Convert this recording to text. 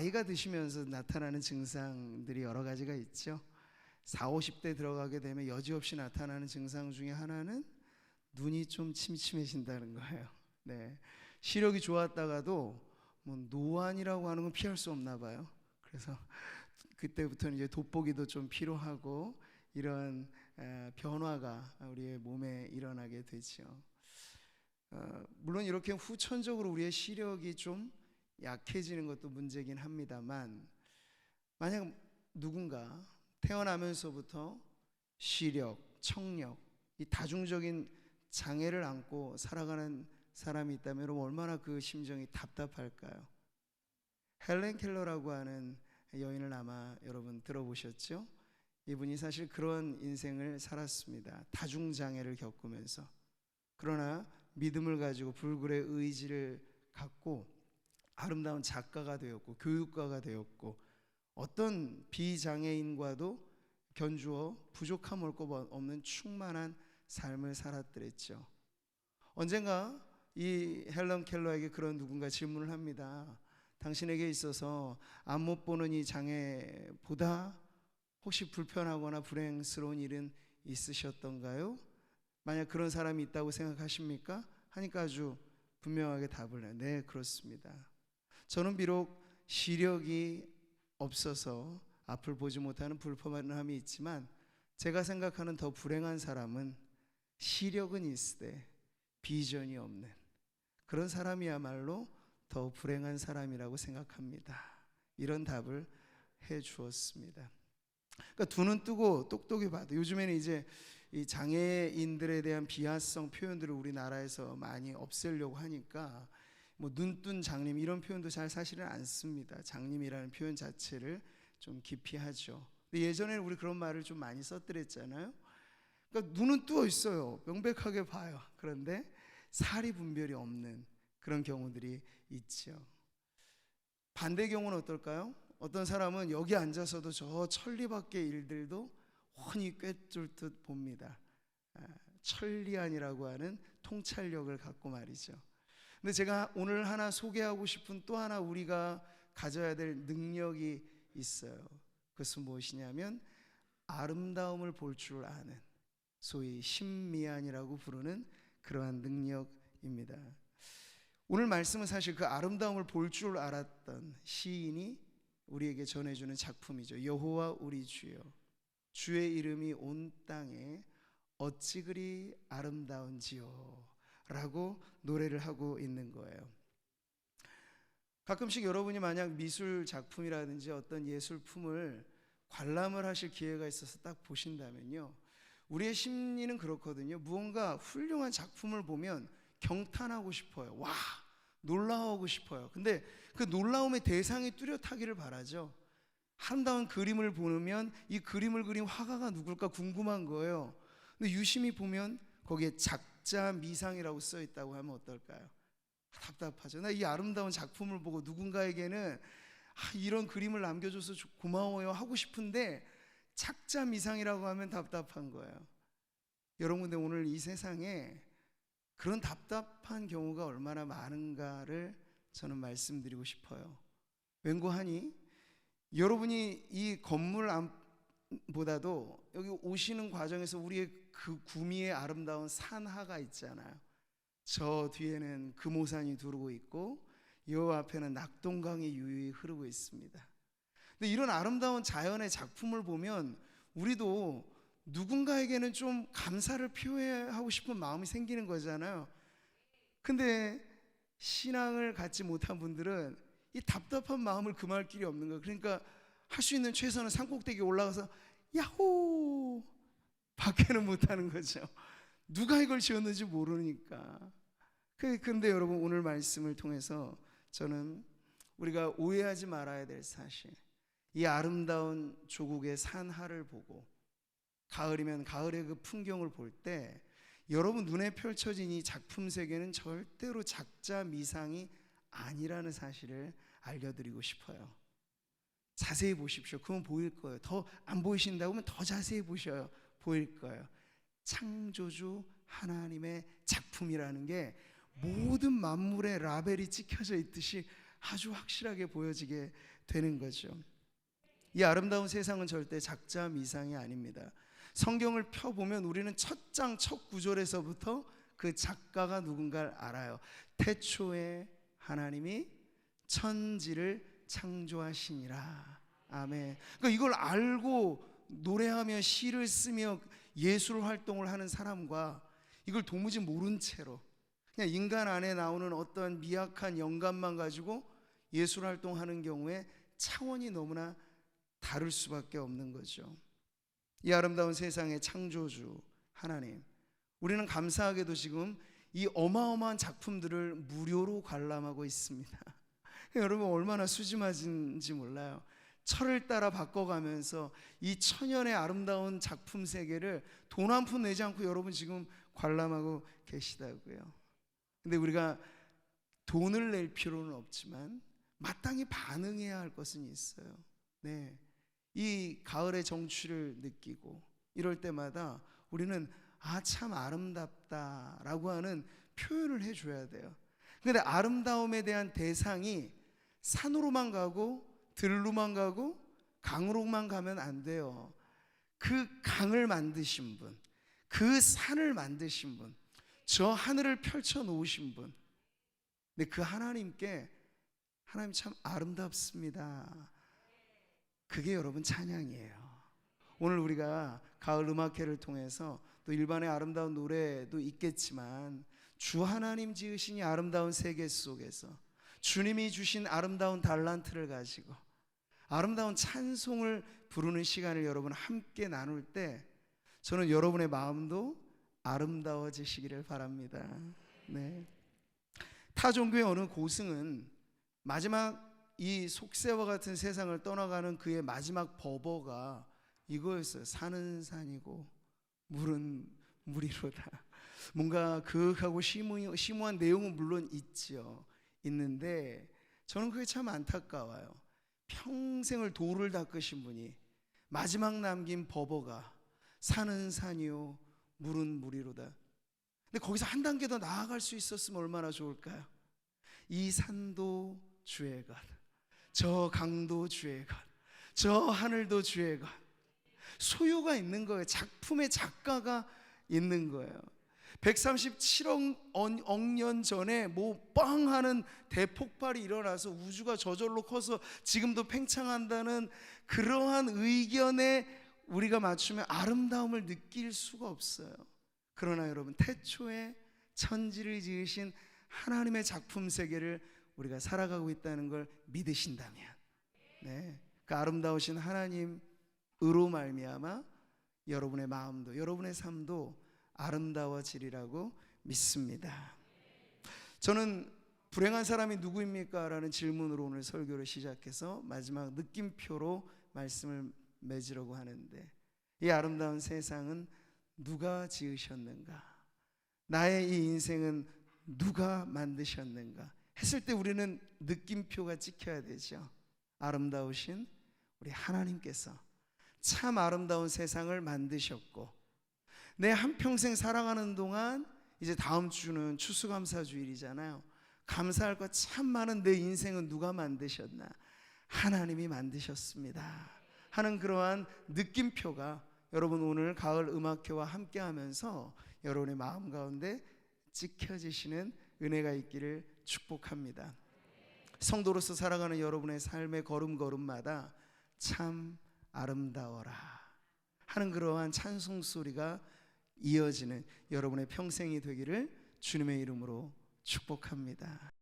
나이가 드시면서 나타나는 증상들이 여러 가지가 있죠. 40, 50대 들어가게 되면 여지없이 나타나는 증상 중에 하나는 눈이 좀 침침해진다는 거예요. 네. 시력이 좋았다가도 뭐 노안이라고 하는 건 피할 수 없나 봐요. 그래서 그때부터는 이제 돋보기도 좀 필요하고 이런 변화가 우리의 몸에 일어나게 되죠. 물론 이렇게 후천적으로 우리의 시력이 좀 약해지는 것도 문제긴 합니다만, 만약 누군가 태어나면서부터 시력, 청력, 이 다중적인 장애를 안고 살아가는 사람이 있다면 여러분 얼마나 그 심정이 답답할까요? 헬렌 켈러라고 하는 여인을 아마 여러분 들어보셨죠? 이분이 사실 그런 인생을 살았습니다. 다중장애를 겪으면서. 그러나 믿음을 가지고 불굴의 의지를 갖고 아름다운 작가가 되었고 교육가가 되었고 어떤 비장애인과도 견주어 부족함 올 것 없는 충만한 삶을 살았더랬죠. 언젠가 이 헬런 켈러에게 그런 누군가 질문을 합니다. 당신에게 있어서 앞 못 보는 이 장애보다 혹시 불편하거나 불행스러운 일은 있으셨던가요? 만약 그런 사람이 있다고 생각하십니까? 하니까 아주 분명하게 답을 해요. 네, 그렇습니다. 저는 비록 시력이 없어서 앞을 보지 못하는 불편함이 있지만 제가 생각하는 더 불행한 사람은 시력은 있으되 비전이 없는 그런 사람이야말로 더 불행한 사람이라고 생각합니다. 이런 답을 해 주었습니다. 그러니까 두 눈 뜨고 똑똑히 봐도 요즘에는 이제 이 장애인들에 대한 비하성 표현들을 우리나라에서 많이 없애려고 하니까 뭐 눈뜬 장님 이런 표현도 잘 사실은 안 씁니다. 장님이라는 표현 자체를 좀 기피하죠. 근데 예전에는 우리 그런 말을 좀 많이 썼더랬잖아요. 그러니까 눈은 뜨어 있어요. 명백하게 봐요. 그런데 사리 분별이 없는 그런 경우들이 있죠. 반대 경우는 어떨까요? 어떤 사람은 여기 앉아서도 저 천리 밖의 일들도 훤히 꿰뚫듯 봅니다. 천리안이라고 하는 통찰력을 갖고 말이죠. 근데 제가 오늘 하나 소개하고 싶은 또 하나 우리가 가져야 될 능력이 있어요. 그것은 무엇이냐면 아름다움을 볼 줄 아는, 소위 심미안이라고 부르는 그러한 능력입니다. 오늘 말씀은 사실 그 아름다움을 볼 줄 알았던 시인이 우리에게 전해주는 작품이죠. 여호와 우리 주여, 주의 이름이 온 땅에 어찌 그리 아름다운지요 라고 노래를 하고 있는 거예요. 가끔씩 여러분이 만약 미술 작품이라든지 어떤 예술품을 관람을 하실 기회가 있어서 딱 보신다면요, 우리의 심리는 그렇거든요. 무언가 훌륭한 작품을 보면 경탄하고 싶어요. 와, 놀라워하고 싶어요. 근데 그 놀라움의 대상이 뚜렷하기를 바라죠. 아름다운 그림을 보면 이 그림을 그린 화가가 누굴까 궁금한 거예요. 근데 유심히 보면 거기에 작자 미상이라고 써 있다고 하면 어떨까요? 답답하죠. 나 이 아름다운 작품을 보고 누군가에게는 이런 그림을 남겨줘서 고마워요 하고 싶은데 작자 미상이라고 하면 답답한 거예요. 여러분들 오늘 이 세상에 그런 답답한 경우가 얼마나 많은가를 저는 말씀드리고 싶어요. 왠고하니 여러분이 이 건물 보다도 여기 오시는 과정에서 우리의 그 구미의 아름다운 산하가 있잖아요. 저 뒤에는 금오산이 두르고 있고 요 앞에는 낙동강이 유유히 흐르고 있습니다. 근데 이런 아름다운 자연의 작품을 보면 우리도 누군가에게는 좀 감사를 표현하고 싶은 마음이 생기는 거잖아요. 근데 신앙을 갖지 못한 분들은 이 답답한 마음을 금할 길이 없는 거예요. 그러니까 할 수 있는 최선은 산꼭대기에 올라가서 야호 밖에는 못하는 거죠. 누가 이걸 지었는지 모르니까. 그런데 여러분 오늘 말씀을 통해서 저는 우리가 오해하지 말아야 될 사실, 이 아름다운 조국의 산하를 보고 가을이면 가을의 그 풍경을 볼 때 여러분 눈에 펼쳐진 이 작품 세계는 절대로 작자 미상이 아니라는 사실을 알려드리고 싶어요. 자세히 보십시오. 그러면 보일 거예요. 더 안 보이신다고 하면 더 자세히 보셔요. 보일 거예요. 창조주 하나님의 작품이라는 게 모든 만물의 라벨이 찍혀져 있듯이 아주 확실하게 보여지게 되는 거죠. 이 아름다운 세상은 절대 작자 미상이 아닙니다. 성경을 펴보면 우리는 첫 장 첫 구절에서부터 그 작가가 누군가를 알아요. 태초에 하나님이 천지를 창조하시니라. 아멘. 그러니까 이걸 알고 노래하며 시를 쓰며 예술 활동을 하는 사람과 이걸 도무지 모른 채로 그냥 인간 안에 나오는 어떤 미약한 영감만 가지고 예술 활동하는 경우에 차원이 너무나 다를 수밖에 없는 거죠. 이 아름다운 세상의 창조주 하나님, 우리는 감사하게도 지금 이 어마어마한 작품들을 무료로 관람하고 있습니다. 여러분 얼마나 수지맞은지 몰라요. 철을 따라 바꿔가면서 이 천연의 아름다운 작품 세계를 돈 한 푼 내지 않고 여러분 지금 관람하고 계시다고요. 근데 우리가 돈을 낼 필요는 없지만 마땅히 반응해야 할 것은 있어요. 네, 이 가을의 정취를 느끼고 이럴 때마다 우리는 참 아름답다라고 하는 표현을 해줘야 돼요. 근데 아름다움에 대한 대상이 산으로만 가고 들로만 가고 강으로만 가면 안 돼요. 그 강을 만드신 분, 그 산을 만드신 분, 저 하늘을 펼쳐 놓으신 분, 근데 그 하나님께 하나님 참 아름답습니다. 그게 여러분 찬양이에요. 오늘 우리가 가을 음악회를 통해서 또 일반의 아름다운 노래도 있겠지만 주 하나님 지으신 이 아름다운 세계 속에서 주님이 주신 아름다운 달란트를 가지고 아름다운 찬송을 부르는 시간을 여러분 함께 나눌 때 저는 여러분의 마음도 아름다워지시기를 바랍니다. 네. 타 종교의 어느 고승은 마지막 이 속세와 같은 세상을 떠나가는 그의 마지막 버버가 이거였어요. 산은 산이고 물은 물이로다. 뭔가 그윽하고 심오한 내용은 물론 있는데 저는 그게 참 안타까워요. 평생을 도를 닦으신 분이 마지막 남긴 버버가 산은 산이요 물은 물이로다. 근데 거기서 한 단계 더 나아갈 수 있었으면 얼마나 좋을까요? 이 산도 주의 것, 저 강도 주의 것, 저 하늘도 주의 것. 소유가 있는 거예요. 작품의 작가가 있는 거예요. 137억 년 전에 뭐 빵 하는 대폭발이 일어나서 우주가 저절로 커서 지금도 팽창한다는 그러한 의견에 우리가 맞추면 아름다움을 느낄 수가 없어요. 그러나 여러분 태초에 천지를 지으신 하나님의 작품 세계를 우리가 살아가고 있다는 걸 믿으신다면 네, 그 아름다우신 하나님으로 말미암아 여러분의 마음도 여러분의 삶도 아름다워지리라고 믿습니다. 저는 불행한 사람이 누구입니까? 라는 질문으로 오늘 설교를 시작해서 마지막 느낌표로 말씀을 맺으려고 하는데 이 아름다운 세상은 누가 지으셨는가? 나의 이 인생은 누가 만드셨는가? 했을 때 우리는 느낌표가 찍혀야 되죠. 아름다우신 우리 하나님께서 참 아름다운 세상을 만드셨고 내 한평생 살아가는 동안 이제 다음 주는 추수감사주일이잖아요. 감사할 것 참 많은 내 인생은 누가 만드셨나? 하나님이 만드셨습니다 하는 그러한 느낌표가 여러분 오늘 가을 음악회와 함께 하면서 여러분의 마음 가운데 찍혀지시는 은혜가 있기를 축복합니다. 성도로서 살아가는 여러분의 삶의 걸음걸음마다 참 아름다워라 하는 그러한 찬송 소리가 이어지는 여러분의 평생이 되기를 주님의 이름으로 축복합니다.